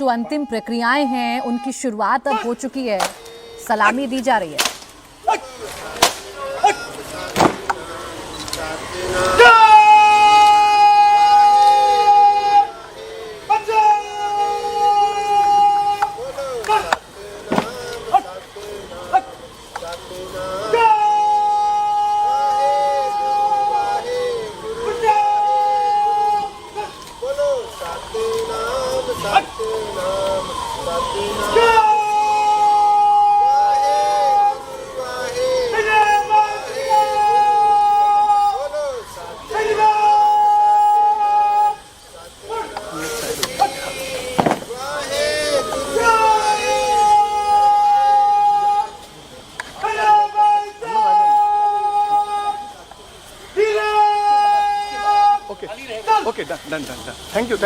जो अंतिम प्रक्रियाएं हैं उनकी शुरुआत अब हो चुकी है। सलामी दी जा रही है। Okay, done. Thank you.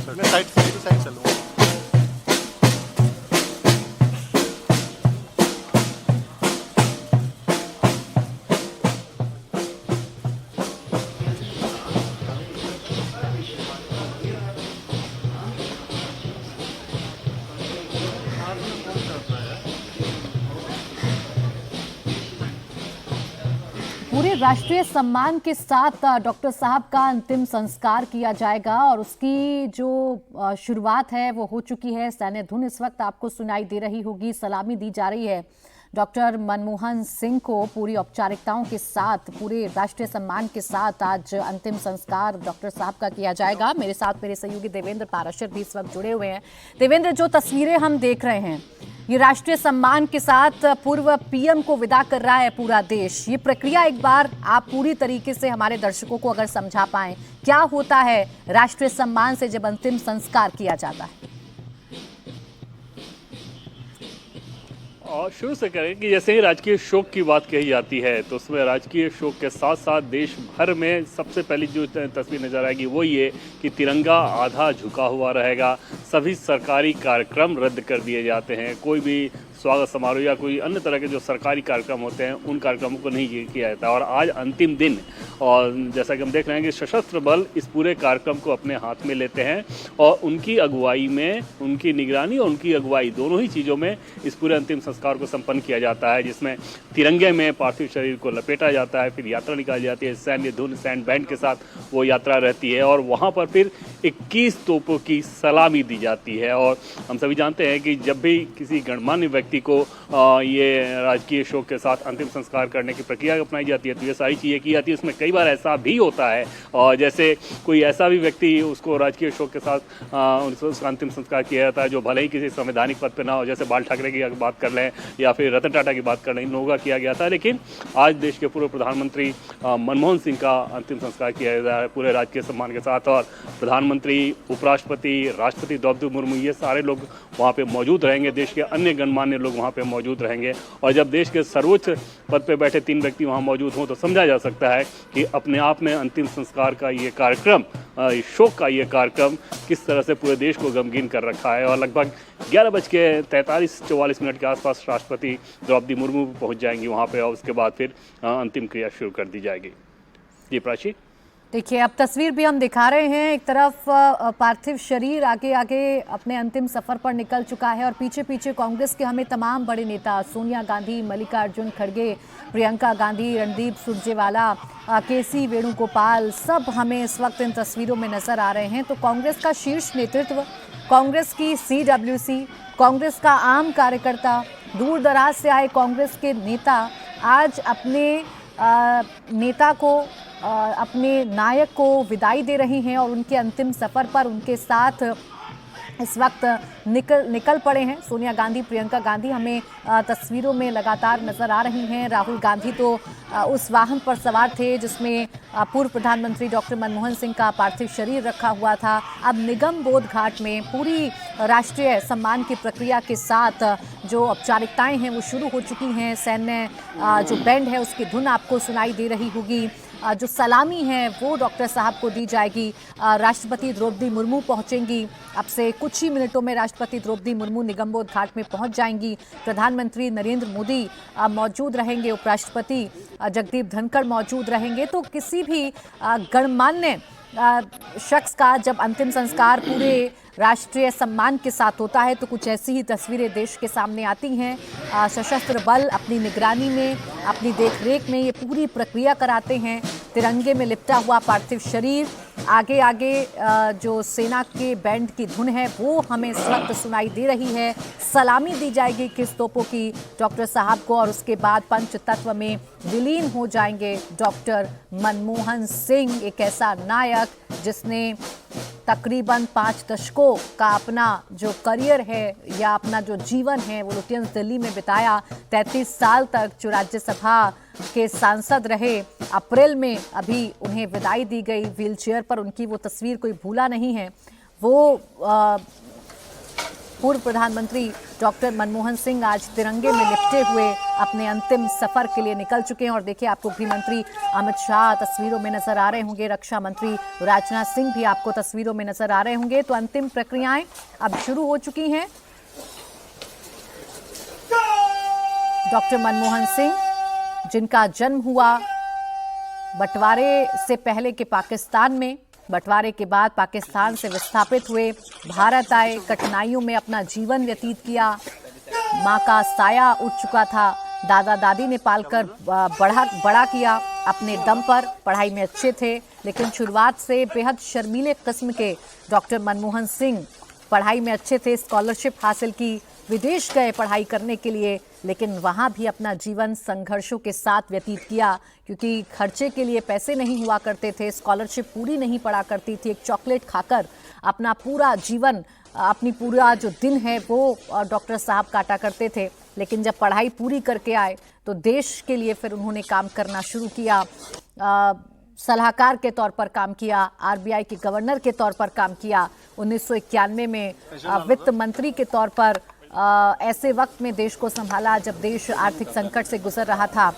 मैं साइड चलूँगा। पूरे राष्ट्रीय सम्मान के साथ डॉक्टर साहब का अंतिम संस्कार किया जाएगा और उसकी जो शुरुआत है वो हो चुकी है। सैन्य धुन इस वक्त आपको सुनाई दे रही होगी। सलामी दी जा रही है डॉक्टर मनमोहन सिंह को पूरी औपचारिकताओं के साथ, पूरे राष्ट्रीय सम्मान के साथ आज अंतिम संस्कार डॉक्टर साहब का किया जाएगा। मेरे साथ मेरे सहयोगी देवेंद्र पाराशर भी इस वक्त जुड़े हुए हैं। देवेंद्र, जो तस्वीरें हम देख रहे हैं, ये राष्ट्रीय सम्मान के साथ पूर्व पीएम को विदा कर रहा है पूरा देश। ये प्रक्रिया एक बार आप पूरी तरीके से हमारे दर्शकों को अगर समझा पाएं, क्या होता है राष्ट्रीय सम्मान से जब अंतिम संस्कार किया जाता है? और शुरू से करें कि जैसे ही राजकीय शोक की बात कही जाती है तो उसमें राजकीय शोक के साथ साथ देश भर में सबसे पहली जो तस्वीर नजर आएगी वो ये कि तिरंगा आधा झुका हुआ रहेगा। सभी सरकारी कार्यक्रम रद्द कर दिए जाते हैं। कोई भी स्वागत समारोह या कोई अन्य तरह के जो सरकारी कार्यक्रम होते हैं उन कार्यक्रमों को नहीं किया जाता। और आज अंतिम दिन, और जैसा कि हम देख रहे हैं कि सशस्त्र बल इस पूरे कार्यक्रम को अपने हाथ में लेते हैं और उनकी अगुवाई में, उनकी निगरानी और उनकी अगुवाई दोनों ही चीज़ों में इस पूरे अंतिम संस्कार को संपन्न किया जाता है, जिसमें तिरंगे में पार्थिव शरीर को लपेटा जाता है। फिर यात्रा निकाली जाती है, सैन्य धुन, सैन्य बैंड के साथ वो यात्रा रहती है और वहाँ पर फिर 21 तोपों की सलामी दी जाती है। और हम सभी जानते हैं कि जब भी किसी गणमान्य व्यक्ति को ये राजकीय शोक के साथ अंतिम संस्कार करने की प्रक्रिया अपनाई जाती है तो ये सारी चीज़ें की जाती है। उसमें कई बार ऐसा भी होता है और जैसे कोई ऐसा भी व्यक्ति उसको राजकीय शोक के साथ उसका अंतिम संस्कार किया जाता है जो भले ही किसी संवैधानिक पद पर ना हो, जैसे बाल ठाकरे की बात कर लें या फिर रतन टाटा की बात कर लें, इन लोगों का किया गया था। लेकिन आज देश के पूर्व प्रधानमंत्री मनमोहन सिंह का अंतिम संस्कार किया जा रहा है पूरे राजकीय सम्मान के साथ। और प्रधानमंत्री, उपराष्ट्रपति, राष्ट्रपति द्रौपदी मुर्मू, ये सारे लोग वहाँ पे मौजूद रहेंगे। देश के अन्य गणमान्य लोग वहाँ पे मौजूद रहेंगे। और जब देश के सर्वोच्च पद पे बैठे 3 व्यक्ति वहाँ मौजूद हों तो समझा जा सकता है कि अपने आप में अंतिम संस्कार का ये कार्यक्रम, शोक का ये कार्यक्रम किस तरह से पूरे देश को गमगीन कर रखा है। और लगभग 11:43-44 के आसपास राष्ट्रपति द्रौपदी मुर्मू पहुँच जाएंगी वहाँ पे और उसके बाद फिर अंतिम क्रिया शुरू कर दी जाएगी। जी प्राची। देखिए, अब तस्वीर भी हम दिखा रहे हैं। एक तरफ पार्थिव शरीर आगे आगे अपने अंतिम सफर पर निकल चुका है और पीछे पीछे कांग्रेस के हमें तमाम बड़े नेता, सोनिया गांधी, मल्लिकार्जुन खड़गे, प्रियंका गांधी, रणदीप सुरजेवाला, केसी वेणुगोपाल, सब हमें इस वक्त इन तस्वीरों में नजर आ रहे हैं। तो कांग्रेस का शीर्ष नेतृत्व, कांग्रेस की CWC, कांग्रेस का आम कार्यकर्ता, दूर दराज से आए कांग्रेस के नेता आज अपने नेता को, अपने नायक को विदाई दे रही हैं और उनके अंतिम सफर पर उनके साथ इस वक्त निकल पड़े हैं। सोनिया गांधी, प्रियंका गांधी हमें तस्वीरों में लगातार नजर आ रही हैं। राहुल गांधी तो उस वाहन पर सवार थे जिसमें पूर्व प्रधानमंत्री डॉक्टर मनमोहन सिंह का पार्थिव शरीर रखा हुआ था। अब निगम बोध घाट में पूरी राष्ट्रीय सम्मान की प्रक्रिया के साथ जो औपचारिकताएं हैं वो शुरू हो चुकी हैं। सैन्य जो बैंड है उसकी धुन आपको सुनाई दे रही होगी। जो सलामी है वो डॉक्टर साहब को दी जाएगी। राष्ट्रपति द्रौपदी मुर्मू पहुंचेंगी। अब से कुछ ही मिनटों में राष्ट्रपति द्रौपदी मुर्मू निगमबोध घाट में पहुंच जाएंगी। प्रधानमंत्री नरेंद्र मोदी मौजूद रहेंगे। उपराष्ट्रपति जगदीप धनखड़ मौजूद रहेंगे। तो किसी भी गणमान्य शख्स का जब अंतिम संस्कार पूरे राष्ट्रीय सम्मान के साथ होता है तो कुछ ऐसी ही तस्वीरें देश के सामने आती हैं। सशस्त्र बल अपनी निगरानी में, अपनी देखरेख में ये पूरी प्रक्रिया कराते हैं। तिरंगे में लिपटा हुआ पार्थिव शरीर, आगे आगे जो सेना के बैंड की धुन है वो हमें इस वक्त सुनाई दे रही है। सलामी दी जाएगी किस तोपों की डॉक्टर साहब को और उसके बाद पंचतत्व में विलीन हो जाएंगे डॉक्टर मनमोहन सिंह, एक ऐसा नायक जिसने तकरीबन 5 दशकों का अपना जो करियर है या अपना जो जीवन है वो लुटियंस दिल्ली में बिताया। 33 साल तक जो राज्यसभा के सांसद रहे। अप्रैल में अभी उन्हें विदाई दी गई। व्हीलचेयर पर उनकी वो तस्वीर कोई भूला नहीं है। वो पूर्व प्रधानमंत्री डॉक्टर मनमोहन सिंह आज तिरंगे में लिपटे हुए अपने अंतिम सफर के लिए निकल चुके हैं। और देखिए आपको गृह मंत्री अमित शाह तस्वीरों में नजर आ रहे होंगे। रक्षा मंत्री राजनाथ सिंह भी आपको तस्वीरों में नजर आ रहे होंगे। तो अंतिम प्रक्रियाएं अब शुरू हो चुकी हैं। डॉक्टर मनमोहन सिंह जिनका जन्म हुआ बंटवारे से पहले के पाकिस्तान में, बंटवारे के बाद पाकिस्तान से विस्थापित हुए, भारत आए, कठिनाइयों में अपना जीवन व्यतीत किया। माँ का साया उठ चुका था, दादा दादी ने पालकर बड़ा किया अपने दम पर। पढ़ाई में अच्छे थे लेकिन शुरुआत से बेहद शर्मीले किस्म के डॉक्टर मनमोहन सिंह पढ़ाई में अच्छे थे। स्कॉलरशिप हासिल की, विदेश गए पढ़ाई करने के लिए, लेकिन वहाँ भी अपना जीवन संघर्षों के साथ व्यतीत किया क्योंकि खर्चे के लिए पैसे नहीं हुआ करते थे। स्कॉलरशिप पूरी नहीं पड़ा करती थी। एक चॉकलेट खाकर अपना पूरा जीवन, अपनी पूरा जो दिन है वो डॉक्टर साहब काटा करते थे। लेकिन जब पढ़ाई पूरी करके आए तो देश के लिए फिर उन्होंने काम करना शुरू किया। सलाहकार के तौर पर काम किया, आरबीआई के गवर्नर के तौर पर काम किया। 1991 में वित्त मंत्री के तौर पर ऐसे वक्त में देश को संभाला जब देश आर्थिक संकट से गुजर रहा था।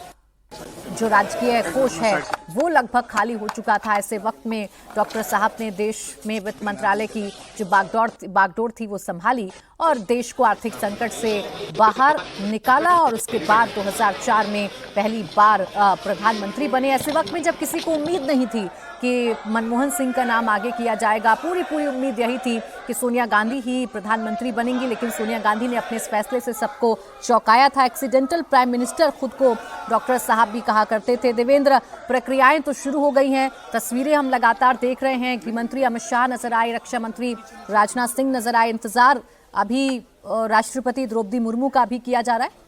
जो राजकीय कोष है वो लगभग खाली हो चुका था। ऐसे वक्त में डॉक्टर साहब ने देश में वित्त मंत्रालय की जो बागडोर थी वो संभाली और देश को आर्थिक संकट से बाहर निकाला। और उसके बाद 2004 में पहली बार प्रधानमंत्री बने। ऐसे वक्त में जब किसी को उम्मीद नहीं थी कि मनमोहन सिंह का नाम आगे किया जाएगा, पूरी उम्मीद यही थी कि सोनिया गांधी ही प्रधानमंत्री बनेंगी। लेकिन सोनिया गांधी ने अपने इस फैसले से सबको चौंकाया था। एक्सीडेंटल प्राइम मिनिस्टर खुद को डॉक्टर साहब भी कहा करते थे। देवेंद्र, प्रक्रियाएं तो शुरू हो गई हैं, तस्वीरें हम लगातार देख रहे हैं। गृह मंत्री अमित शाह नजर आए, रक्षा मंत्री राजनाथ सिंह नजर आए। इंतजार अभी राष्ट्रपति द्रौपदी मुर्मू का भी किया जा रहा है।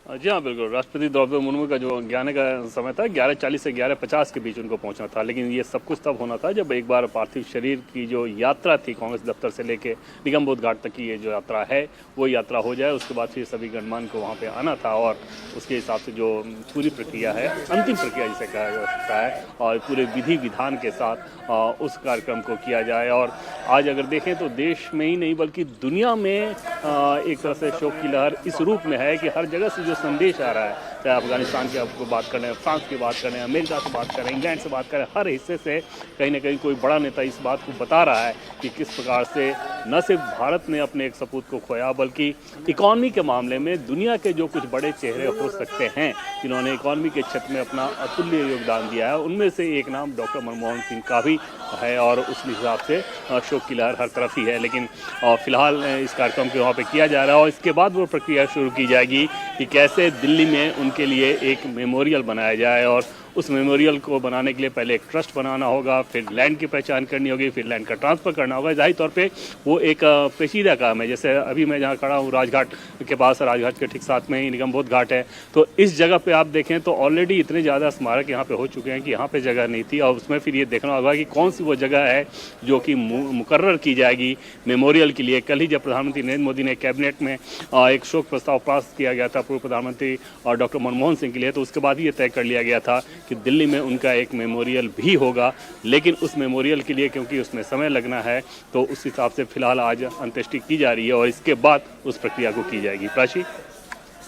जी हाँ, बिल्कुल। राष्ट्रपति द्रौपदी मुर्मू का जो आने का समय था 11:40 से 11:50 के बीच उनको पहुंचना था। लेकिन ये सब कुछ तब होना था जब एक बार पार्थिव शरीर की जो यात्रा थी कांग्रेस दफ्तर से लेके निगमबोध घाट तक की ये जो यात्रा है वो यात्रा हो जाए। उसके बाद फिर सभी गणमान्य को वहाँ पे आना था और उसके हिसाब से जो पूरी प्रक्रिया है, अंतिम प्रक्रिया जिसे कहा जा सकता है, और पूरे विधि विधान के साथ उस कार्यक्रम को किया जाए। और आज अगर देखें तो देश में ही नहीं बल्कि दुनिया में एक तरह से शोक की लहर इस रूप में है कि हर जगह से जो संदेश आ रहा है, चाहे अफगानिस्तान की आपको बात करें, फ्रांस की बात करें, अमेरिका से बात करें, इंग्लैंड से बात करें, हर हिस्से से कहीं ना कहीं कोई बड़ा नेता इस बात को बता रहा है कि किस प्रकार से न सिर्फ भारत ने अपने एक सपूत को खोया बल्कि इकॉनमी के मामले में दुनिया के जो कुछ बड़े चेहरे हो सकते हैं जिन्होंने इकॉनमी के क्षेत्र में अपना अतुल्य योगदान दिया है, उनमें से एक नाम डॉक्टर मनमोहन सिंह का भी है। और उस हिसाब से शोक की लहर हर तरफ ही है। लेकिन फिलहाल इस कार्यक्रम के वहाँ पे किया जा रहा है और इसके बाद वो प्रक्रिया शुरू की जाएगी कि कैसे दिल्ली में उनके लिए एक मेमोरियल बनाया जाए और उस मेमोरियल को बनाने के लिए पहले एक ट्रस्ट बनाना होगा, फिर लैंड की पहचान करनी होगी, फिर लैंड का ट्रांसफ़र करना होगा। ज़ाहिर तौर पे वो एक पेचीदा काम है। जैसे अभी मैं जहाँ खड़ा हूँ राजघाट के पास, राजघाट के ठीक साथ में ही निगम बोध घाट है, तो इस जगह पे आप देखें तो ऑलरेडी इतने ज़्यादा स्मारक यहाँ पे हो चुके हैं कि यहाँ पे जगह नहीं थी। और उसमें फिर ये देखना होगा कि कौन सी वो जगह है जो कि मुकर्रर की जाएगी मेमोरियल के लिए। कल ही जब प्रधानमंत्री नरेंद्र मोदी ने कैबिनेट में एक शोक प्रस्ताव पास किया गया था पूर्व प्रधानमंत्री और डॉक्टर मनमोहन सिंह के लिए, तो उसके बाद ये तय कर लिया गया था कि दिल्ली में उनका एक मेमोरियल भी होगा। लेकिन उस मेमोरियल के लिए क्योंकि उसमें समय लगना है, तो उस हिसाब से फिलहाल आज अंत्येष्टि की जा रही है और इसके बाद उस प्रक्रिया को की जाएगी। प्राची,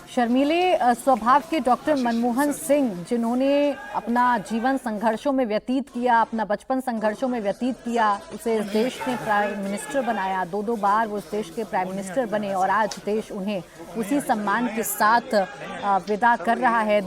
शर्मीले स्वभाव के डॉक्टर मनमोहन सिंह, जिन्होंने अपना जीवन संघर्षों में व्यतीत किया, अपना बचपन संघर्षों में व्यतीत किया, उसे इस देश ने प्राइम मिनिस्टर बनाया, दो बार वो इस देश के प्राइम मिनिस्टर बने और आज देश उन्हें उसी सम्मान के साथ विदा कर रहा है।